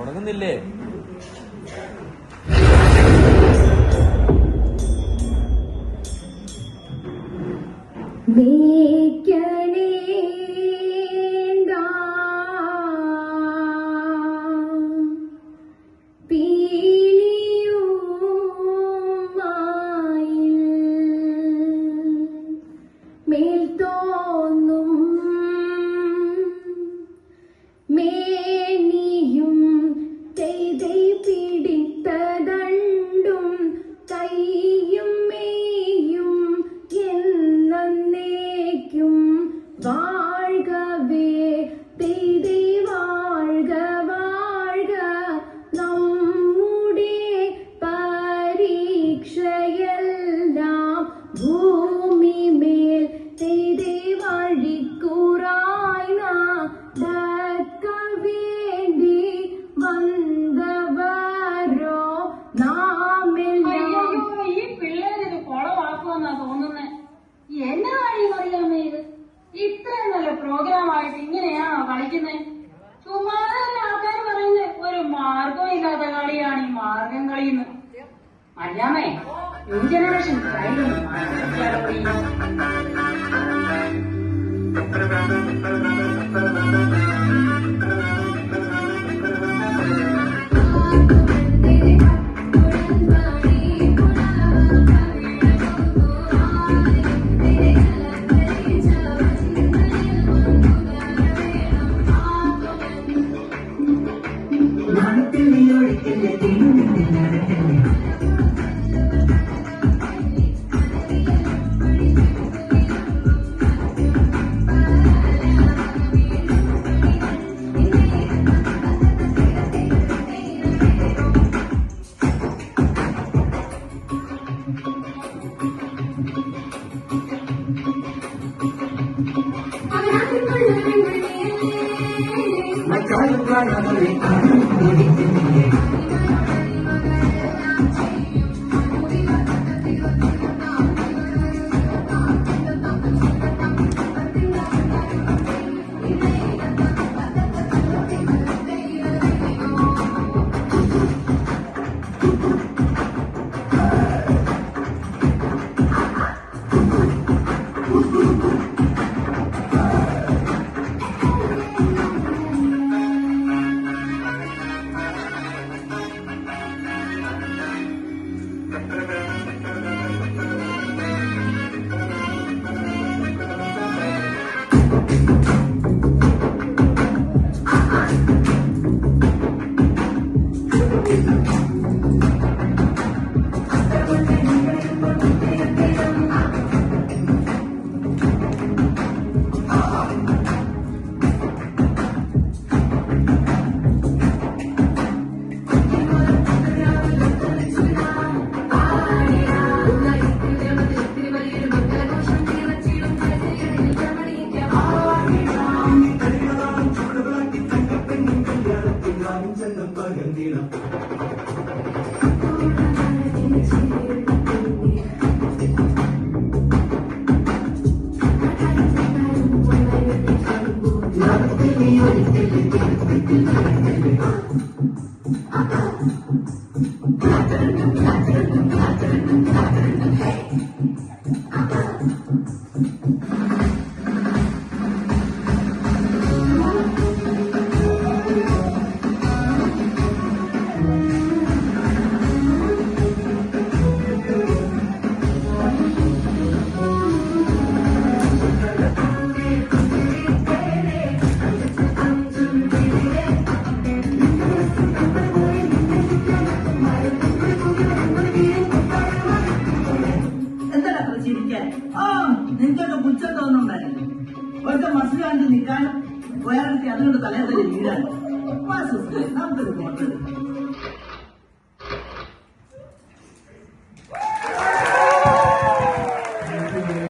തുടങ്ങുന്നില്ലേ? മേനിയും ചെയ്തൈ പിടിത്തതണ്ടും കൈയും മേയും എന്നേക്കും വാഴ്കവേ തെയ്തൈ വാഴ്ക വാഴ്ക നമ്മുടെ പരീക്ഷയെല്ലാം ഭൂമിമേൽ തെയ്തൈ വഴിക്കുറായി നടക്ക വേണ്ടി വന്നവരോ നാമെല്ലാം. ഈ പിള്ളേരിത് കുളവാക്കുമെന്നാ തോന്നുന്നേ. എന്നാ അറിയാമേ ഇത്? ഇത്രയും നല്ല പ്രോഗ്രാം ആയിട്ട് ഇങ്ങനെയാണോ കളിക്കുന്നേ? ചുമ്മാതെ ആൾക്കാർ പറയുന്നത് ഒരു മാർഗം ഇല്ലാത്ത കളിയാണ് ഈ മാർഗം കളിന്ന്. അറിയാമേ, ന്യൂ ജനറേഷൻ നിനക്കൊക്കെ പുച്ഛം തോന്നുന്നുണ്ടായിരുന്നു. ഒറ്റ മസിൽ കണ്ട് നിൽക്കാനും വേറെ അതുകൊണ്ട് തലേ തന്നെ വീഴാനും നമുക്കൊരു പോട്ടത്